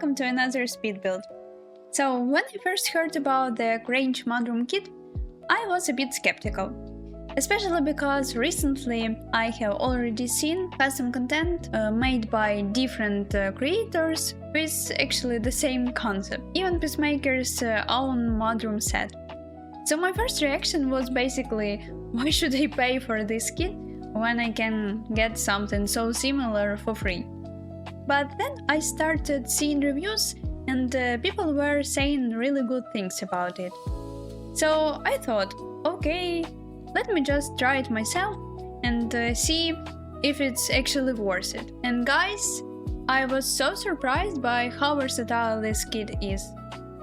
welcome to another speed build. So when I first heard about the Grange Mudroom Kit, I was a bit skeptical. Especially because recently I have already seen custom content made by different creators with actually the same concept, even Peacemaker's own mudroom set. So my first reaction was basically, why should I pay for this kit when I can get something so similar for free? But then I started seeing reviews and people were saying really good things about it. So I thought, okay, let me just try it myself and see if it's actually worth it. And guys, I was so surprised by how versatile this kit is.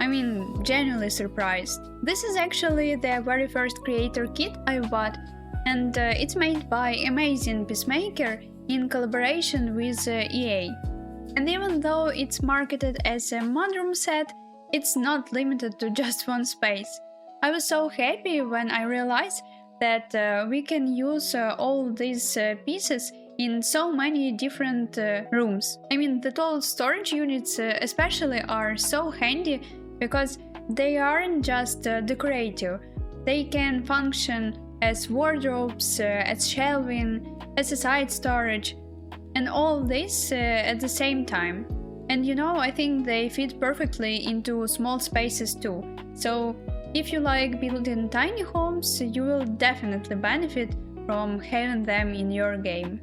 I mean, genuinely surprised. This is actually the very first creator kit I bought, and it's made by amazing Peacemaker in collaboration with EA. And even though it's marketed as a mudroom set, it's not limited to just one space. I was so happy when I realized that we can use all these pieces in so many different rooms. I mean, the tall storage units especially are so handy because they aren't just decorative. They can function as wardrobes, as shelving, as a side storage, and all this at the same time. And you know, I think they fit perfectly into small spaces too. So if you like building tiny homes, you will definitely benefit from having them in your game.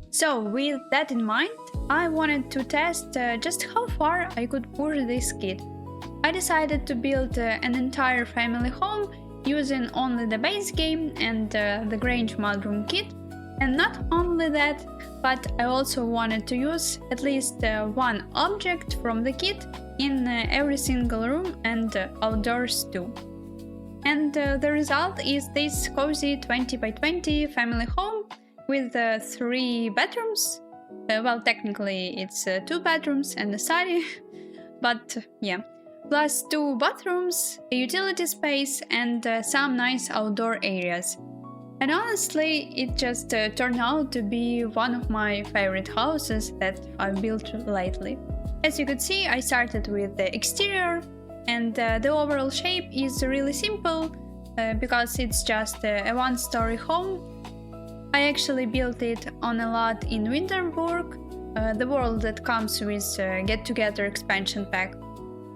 So with that in mind, I wanted to test just how far I could push this kit. I decided to build an entire family home using only the base game and the Grange Mudroom Kit. And not only that, but I also wanted to use at least one object from the kit in every single room and outdoors too. And the result is this cozy 20 by 20 family home with 3 bedrooms. Well, technically it's 2 bedrooms and a study, but yeah. Plus 2 bathrooms, a utility space and some nice outdoor areas. And honestly, it just turned out to be one of my favorite houses that I've built lately. As you could see, I started with the exterior, and the overall shape is really simple because it's just a one-story home. I actually built it on a lot in Winterburg, the world that comes with Get Together expansion pack.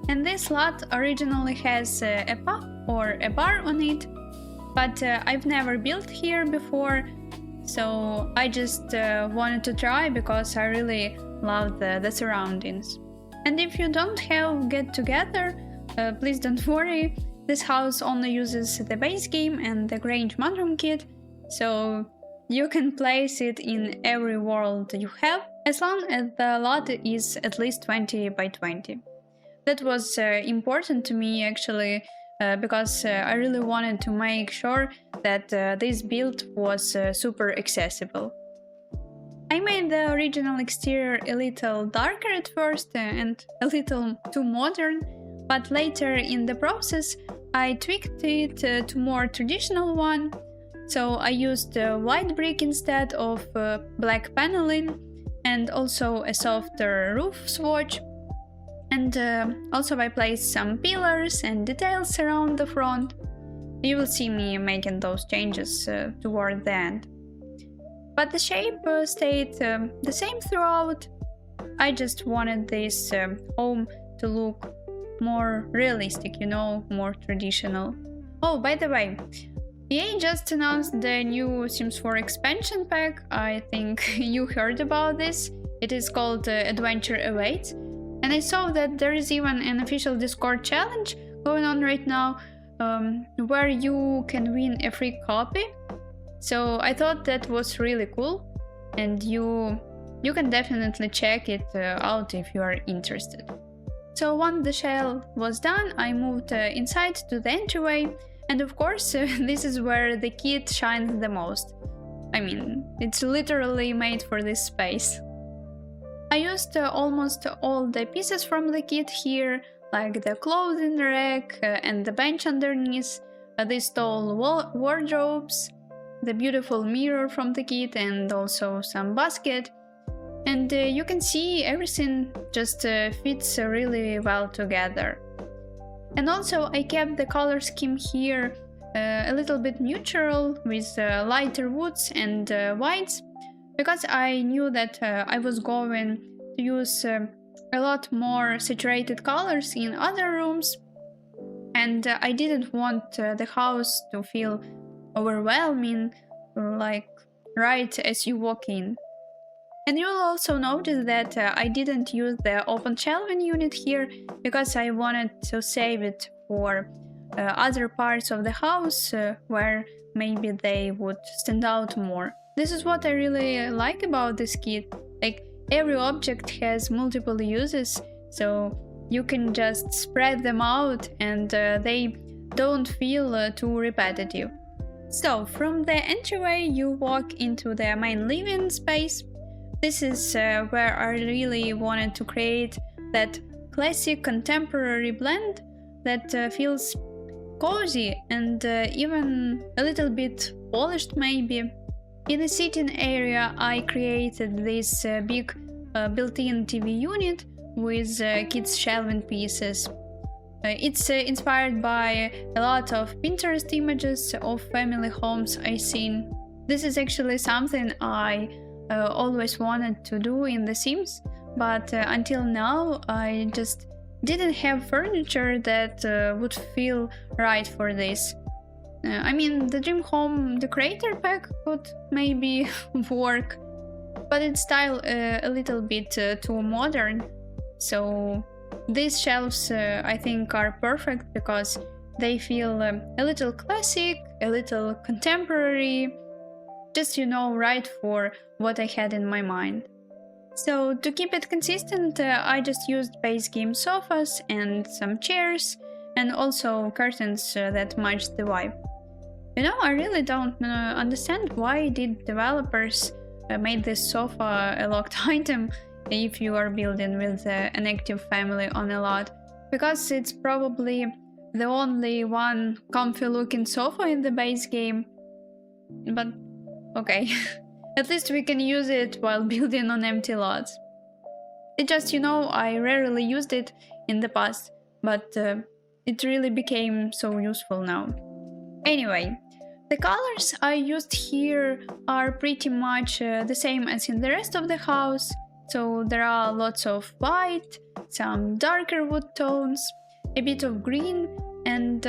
And this lot originally has a pub or a bar on it, but I've never built here before, so I just wanted to try because I really love the surroundings. And if you don't have Get Together, please don't worry, this house only uses the base game and the Grange Mudroom Kit, so you can place it in every world you have, as long as the lot is at least 20 by 20. That was important to me actually, because I really wanted to make sure that this build was super accessible. I made the original exterior a little darker at first and a little too modern, but later in the process I tweaked it to more traditional one. So I used white brick instead of black paneling, and also a softer roof swatch. And also I placed some pillars and details around the front. You will see me making those changes toward the end. But the shape stayed the same throughout. I just wanted this home to look more realistic, you know, more traditional. Oh, by the way, EA just announced the new Sims 4 expansion pack. I think you heard about this. It is called Adventure Awaits. And I saw that there is even an official Discord challenge going on right now, where you can win a free copy. So I thought that was really cool, and you can definitely check it out if you are interested. So once the shell was done, I moved inside to the entryway, and of course this is where the kit shines the most. I mean, it's literally made for this space. I used almost all the pieces from the kit here, like the clothing rack and the bench underneath, these tall wardrobes, the beautiful mirror from the kit and also some basket. And you can see everything just fits really well together. And also I kept the color scheme here a little bit neutral with lighter woods and whites, because I knew that I was going to use a lot more saturated colors in other rooms, and I didn't want the house to feel overwhelming, like right as you walk in. And you'll also notice that I didn't use the open shelving unit here because I wanted to save it for other parts of the house where maybe they would stand out more. This is what I really like about this kit. Like, every object has multiple uses, so you can just spread them out and they don't feel too repetitive. So, from the entryway you walk into the main living space. This is where I really wanted to create that classic contemporary blend that feels cozy and even a little bit polished maybe. In the sitting area I created this big built-in TV unit with kids' shelving pieces. It's inspired by a lot of Pinterest images of family homes I've seen. This is actually something I always wanted to do in The Sims, but until now I just didn't have furniture that would feel right for this. I mean, the Dream Home Decorator pack could maybe work, but its style a little bit too modern. So these shelves I think are perfect because they feel a little classic, a little contemporary, just, you know, right for what I had in my mind. So to keep it consistent, I just used base game sofas and some chairs, and also curtains that matched the vibe. You know, I really don't understand why did developers made this sofa a locked item if you are building with an active family on a lot, because it's probably the only one comfy looking sofa in the base game. But okay, at least we can use it while building on empty lots. It just, you know, I rarely used it in the past, but it really became so useful now. Anyway, the colors I used here are pretty much the same as in the rest of the house, so there are lots of white, some darker wood tones, a bit of green, and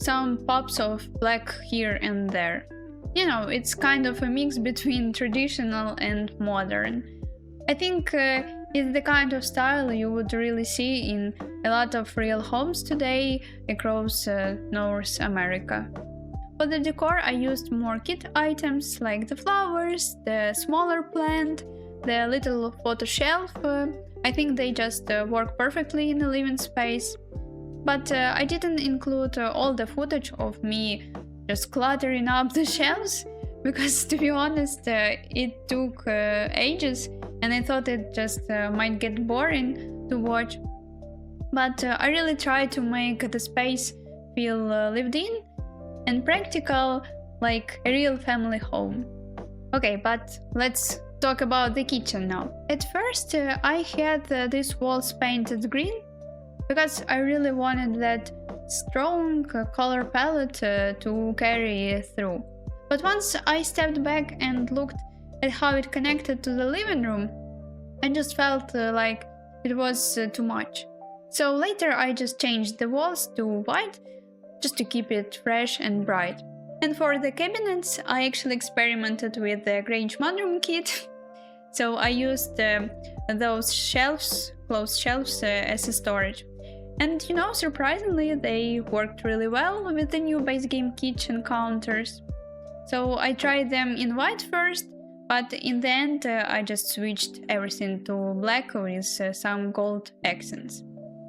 some pops of black here and there. You know, it's kind of a mix between traditional and modern. I think it's the kind of style you would really see in a lot of real homes today across North America. For the decor I used more kit items like the flowers, the smaller plant, the little photo shelf. I think they just work perfectly in the living space. But I didn't include all the footage of me just cluttering up the shelves, because to be honest, it took ages and I thought it just might get boring to watch. But I really tried to make the space feel lived in and practical, like a real family home. Okay, but let's talk about the kitchen now. At first I had these walls painted green because I really wanted that strong color palette to carry through. But once I stepped back and looked at how it connected to the living room, I just felt like it was too much. So later I just changed the walls to white, just to keep it fresh and bright. And for the cabinets, I actually experimented with the Grange Mudroom Kit. So I used those shelves, closed shelves, as a storage. And you know, surprisingly, they worked really well with the new base game kitchen counters. So I tried them in white first, but in the end I just switched everything to black with some gold accents.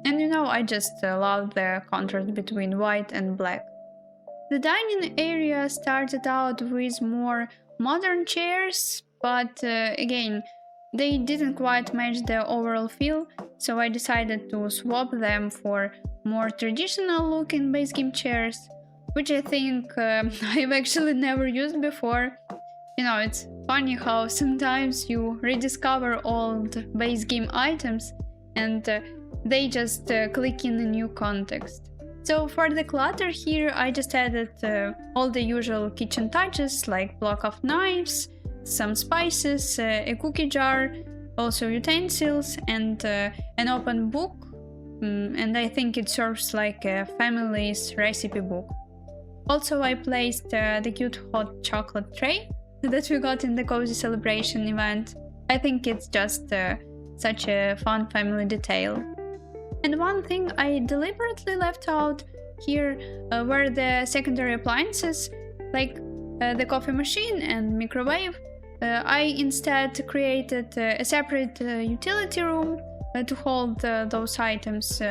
And you know, I just love the contrast between white and black. The dining area started out with more modern chairs, but again, they didn't quite match the overall feel, so I decided to swap them for more traditional looking base game chairs, which I think I've actually never used before. It's funny how sometimes you rediscover old base game items and they just click in a new context. So for the clutter here, I just added all the usual kitchen touches like block of knives, some spices, a cookie jar, also utensils, and an open book. And I think it serves like a family's recipe book. Also, I placed the cute hot chocolate tray that we got in the cozy celebration event. I think it's just such a fun family detail. And one thing I deliberately left out here were the secondary appliances, like the coffee machine and microwave. I instead created a separate utility room to hold those items.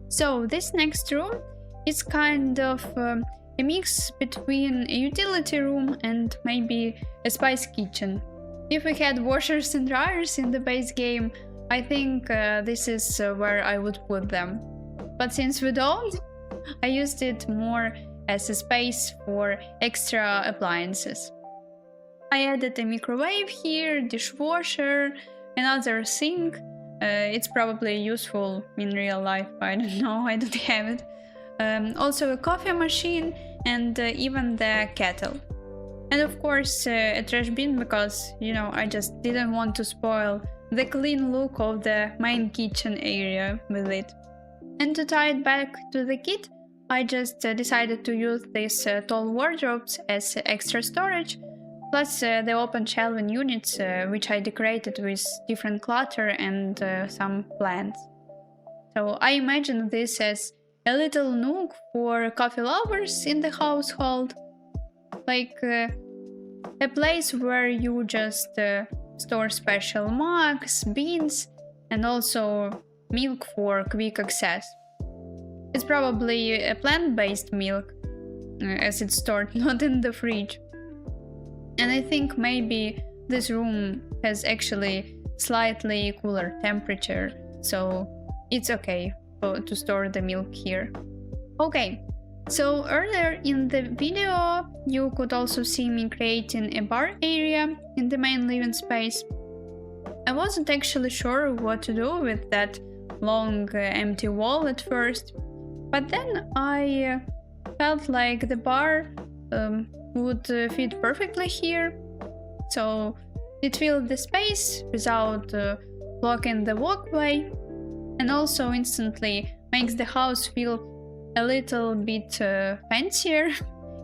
So this next room is kind of a mix between a utility room and maybe a spice kitchen. If we had washers and dryers in the base game, I think this is where I would put them. But since we don't, I used it more as a space for extra appliances. I added a microwave here, dishwasher, another sink. It's probably useful in real life, I don't know, I don't have it. Also a coffee machine and even the kettle. And of course a trash bin because, I just didn't want to spoil the clean look of the main kitchen area with it. And to tie it back to the kit, I just decided to use these tall wardrobes as extra storage, plus the open shelving units, which I decorated with different clutter and some plants. So I imagine this as a little nook for coffee lovers in the household, like a place where you just store special mugs, beans, and also milk for quick access. It's probably a plant-based milk, as it's stored not in the fridge. And I think maybe this room has actually slightly cooler temperature, so it's okay to store the milk here. Okay, so earlier in the video you could also see me creating a bar area in the main living space. I wasn't actually sure what to do with that long empty wall at first, but then I felt like the bar would fit perfectly here, so it filled the space without blocking the walkway, and also instantly makes the house feel a little bit fancier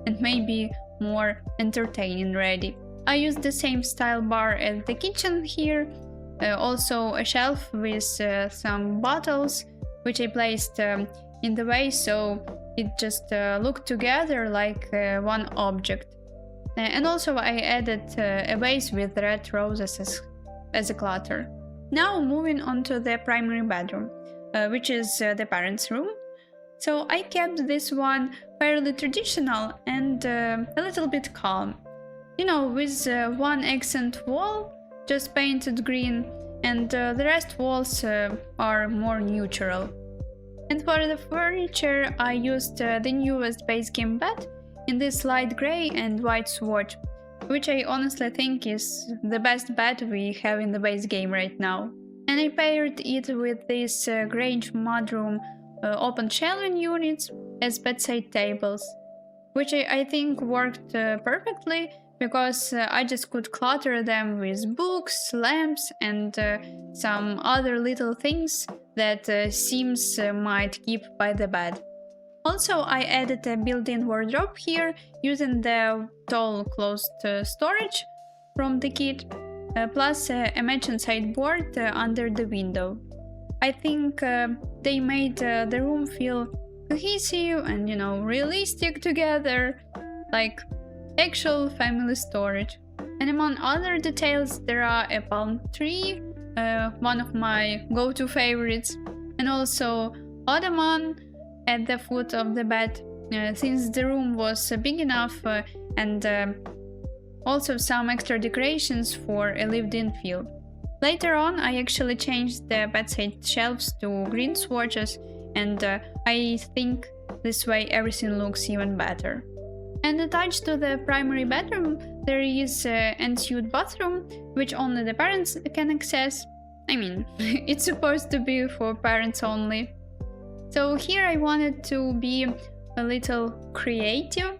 and maybe more entertaining ready. I used the same style bar as the kitchen here, also a shelf with some bottles which I placed in the way so it just looked together like one object. And also I added a vase with red roses as a clutter. Now moving on to the primary bedroom, which is the parents' room. So I kept this one fairly traditional and a little bit calm. With one accent wall, just painted green, and the rest walls are more neutral. And for the furniture, I used the newest base game bed in this light grey and white swatch, which I honestly think is the best bed we have in the base game right now. And I paired it with these Grange Mudroom open shelving units as bedside tables, which I think worked perfectly because I just could clutter them with books, lamps, and some other little things that Sims might keep by the bed. Also, I added a built-in wardrobe here using the tall closed storage from the kit, plus a matching sideboard under the window. I think they made the room feel cohesive and, realistic together, like actual family storage. And among other details, there are a palm tree, one of my go-to favorites, and also ottoman at the foot of the bed, since the room was big enough, and also some extra decorations for a lived-in feel. Later on, I actually changed the bedside shelves to green swatches, and I think this way everything looks even better. And attached to the primary bedroom, there is an ensuite bathroom, which only the parents can access. I mean, it's supposed to be for parents only. So here I wanted to be a little creative.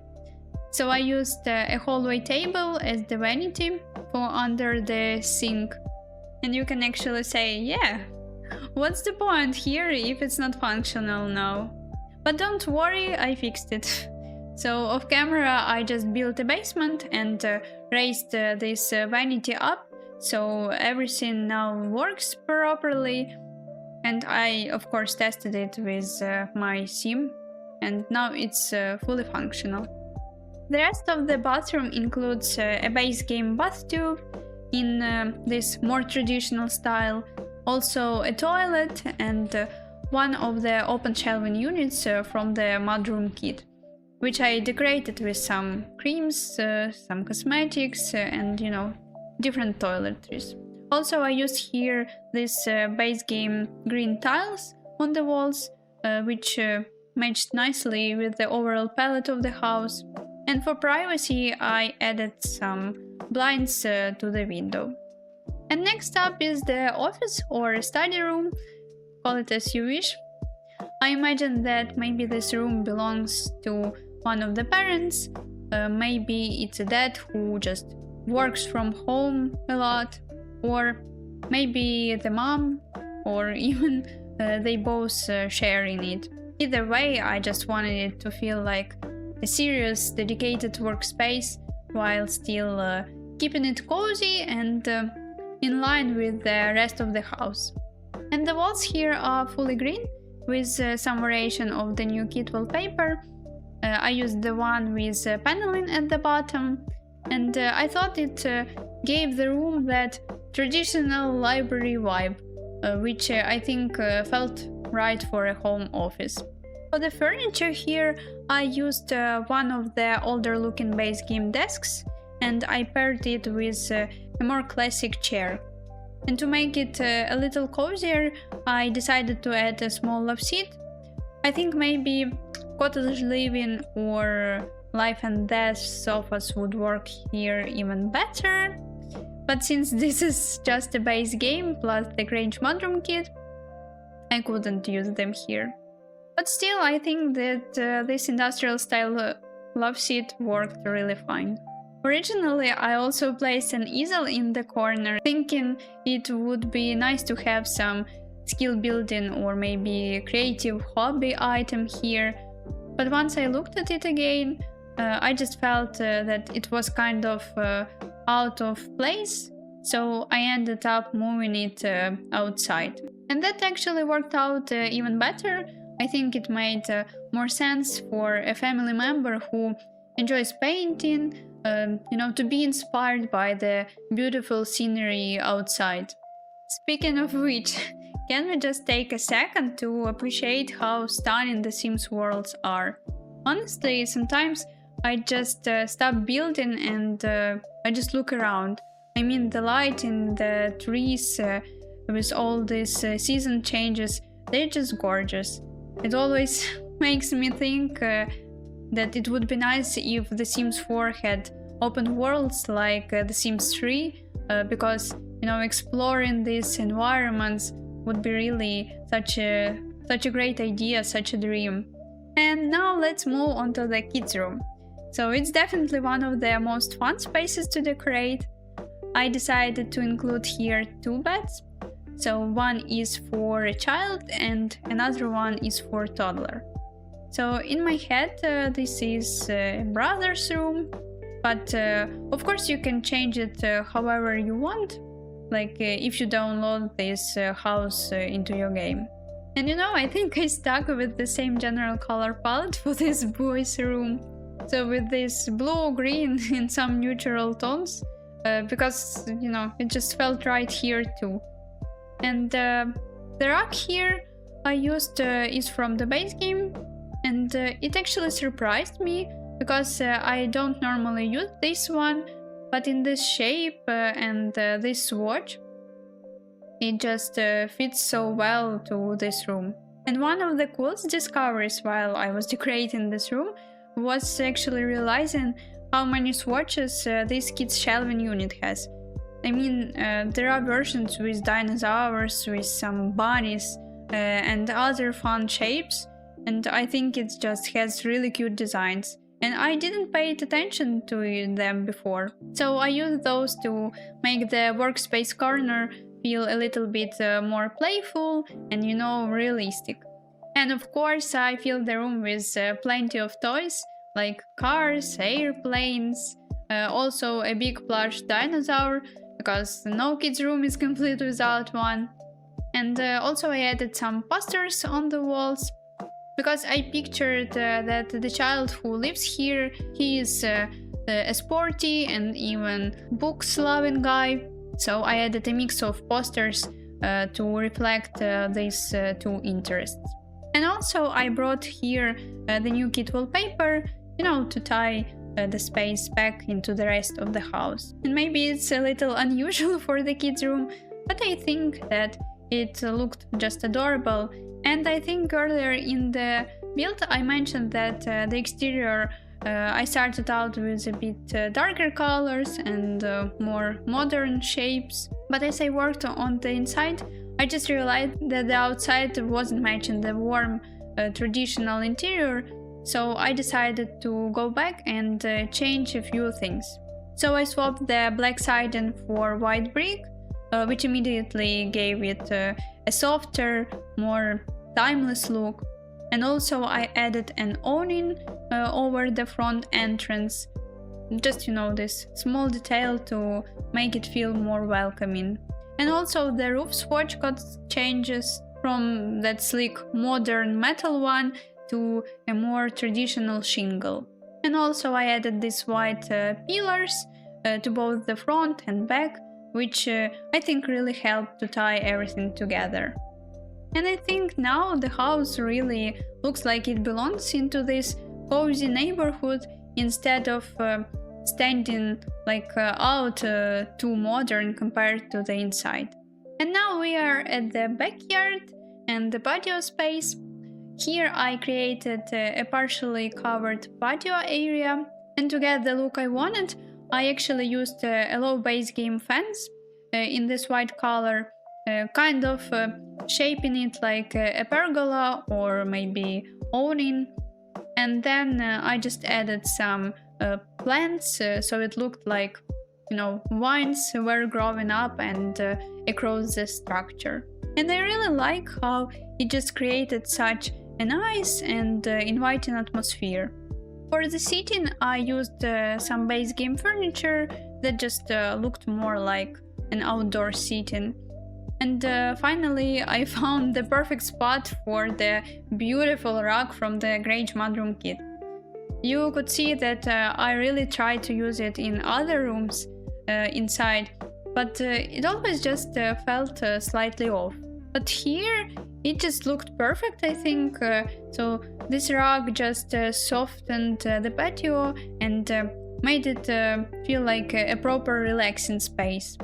So I used a hallway table as the vanity for under the sink. And you can actually say, yeah, what's the point here if it's not functional now? But don't worry, I fixed it. So off camera I just built a basement and raised this vanity up, so everything now works properly. And I of course tested it with my sim, and now it's fully functional. The rest of the bathroom includes a base game bathtub in this more traditional style, also a toilet and one of the open shelving units from the Mudroom Kit, which I decorated with some creams, some cosmetics and different toiletries. Also I used here this base game green tiles on the walls, which matched nicely with the overall palette of the house. And for privacy, I added some blinds to the window. And next up is the office or study room, call it as you wish. I imagine that maybe this room belongs to one of the parents, maybe it's a dad who just works from home a lot, or maybe the mom, or even they both share in it. Either way, I just wanted it to feel like a serious, dedicated workspace, while still keeping it cozy and in line with the rest of the house. And the walls here are fully green, with some variation of the new kit wallpaper. I used the one with paneling at the bottom, and I thought it gave the room that traditional library vibe, which I think felt right for a home office. For the furniture here, I used one of the older looking base game desks, and I paired it with a more classic chair. And to make it a little cozier, I decided to add a small love seat. I think maybe cottage living or life and death sofas would work here even better. But since this is just a base game plus the Grange Mudroom Kit, I couldn't use them here. But still, I think that this industrial style love seat worked really fine. Originally, I also placed an easel in the corner, thinking it would be nice to have some skill building or maybe creative hobby item here. But once I looked at it again, I just felt that it was kind of out of place, so I ended up moving it outside. And that actually worked out even better. I think it made more sense for a family member who enjoys painting, to be inspired by the beautiful scenery outside. Speaking of which, can we just take a second to appreciate how stunning the Sims worlds are? Honestly, sometimes I just stop building and I just look around. I mean, the light in the trees with all these season changes, they're just gorgeous. It always makes me think that it would be nice if The Sims 4 had open worlds like The Sims 3, because exploring these environments would be really such a great idea, such a dream. And now let's move on to the kids' room. So it's definitely one of the most fun spaces to decorate. I decided to include here 2 beds. So one is for a child and another one is for a toddler. So in my head, this is a brother's room, but of course you can change it however you want, like if you download this house into your game. And I think I stuck with the same general color palette for this boys' room. So with this blue, green and some neutral tones, because it just felt right here too. And the rug here I used is from the base game, and it actually surprised me because I don't normally use this one, but in this shape and this swatch, it just fits so well to this room. And one of the coolest discoveries while I was decorating this room was actually realizing how many swatches this kid's shelving unit has. I mean, there are versions with dinosaurs, with some bunnies, and other fun shapes, and I think it just has really cute designs. And I didn't pay attention to them before, so I used those to make the workspace corner feel a little bit more playful and, realistic. And of course, I filled the room with plenty of toys, like cars, airplanes, also a big plush dinosaur, because no kid's room is complete without one. And also I added some posters on the walls, because I pictured that the child who lives here, he is a sporty and even books-loving guy. So I added a mix of posters to reflect these two interests. And also I brought here the new kit wallpaper, to tie the space back into the rest of the house. And maybe it's a little unusual for the kids' room, but I think that it looked just adorable. And I think earlier in the build I mentioned that the exterior I started out with a bit darker colors and more modern shapes. But as I worked on the inside, I just realized that the outside wasn't matching the warm traditional interior, so I decided to go back and change a few things. So I swapped the black siding for white brick, which immediately gave it a softer, more timeless look. And also I added an awning over the front entrance, just this small detail to make it feel more welcoming. And also the roof swatch got changes from that sleek modern metal one to a more traditional shingle. And also I added these white pillars to both the front and back, which I think really helped to tie everything together. And I think now the house really looks like it belongs into this cozy neighborhood instead of standing out too modern compared to the inside. And now we are at the backyard and the patio space. Here I created a partially covered patio area, and to get the look I wanted, I actually used a low base game fence in this white color, kind of shaping it like a pergola or maybe awning. And then I just added some plants so it looked like vines were growing up and across the structure. And I really like how it just created such a nice and inviting atmosphere. For the seating I used some base game furniture that just looked more like an outdoor seating. And finally I found the perfect spot for the beautiful rug from the Grange Mudroom Kit. You could see that I really tried to use it in other rooms inside, but it always just felt slightly off. But here it just looked perfect, I think. So this rug just softened the patio and made it feel like a proper relaxing space.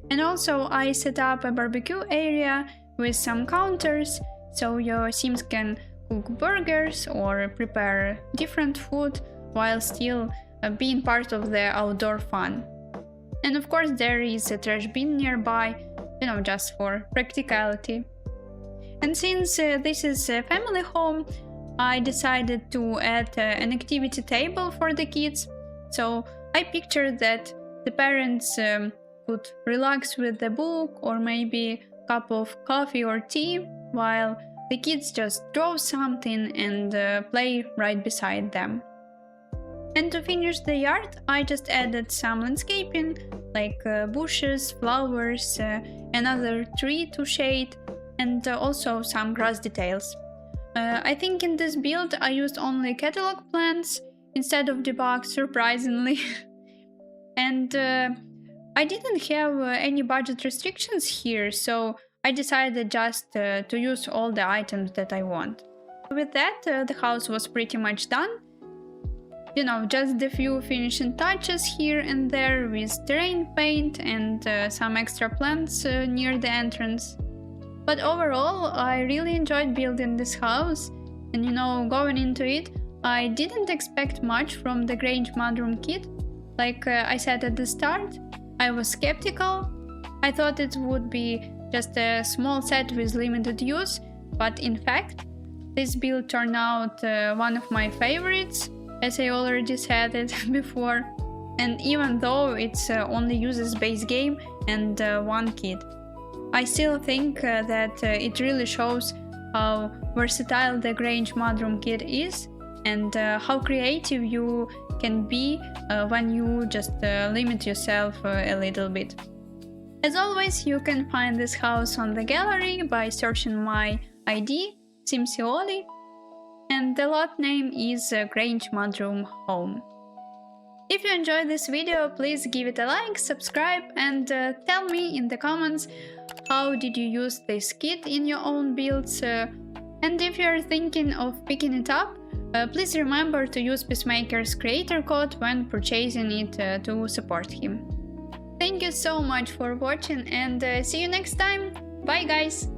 And also I set up a barbecue area with some counters, so your Sims can cook burgers or prepare different food while still being part of the outdoor fun. And of course there is a trash bin nearby, just for practicality. And since this is a family home, I decided to add an activity table for the kids. So I pictured that the parents could relax with a book or maybe a cup of coffee or tea, while the kids just draw something and play right beside them. And to finish the yard, I just added some landscaping, like bushes, flowers, another tree to shade, and also some grass details. I think in this build I used only catalog plants instead of debug, surprisingly. And I didn't have any budget restrictions here, so I decided just to use all the items that I want. With that, the house was pretty much done. Just a few finishing touches here and there with terrain paint and some extra plants near the entrance. But overall, I really enjoyed building this house, and going into it, I didn't expect much from the Grange Mudroom Kit. Like I said at the start, I was skeptical. I thought it would be just a small set with limited use, but in fact, this build turned out one of my favorites, as I already said it before. And even though it only uses base game and one kit, I still think that it really shows how versatile the Grange Mudroom Kit is and how creative you can be when you just limit yourself a little bit. As always, you can find this house on the gallery by searching my ID, Simsioli, and the lot name is Grange Mudroom Home. If you enjoyed this video, please give it a like, subscribe, and tell me in the comments how did you use this kit in your own builds. And if you're thinking of picking it up, please remember to use Peacemaker's creator code when purchasing it to support him. Thank you so much for watching and see you next time. Bye guys!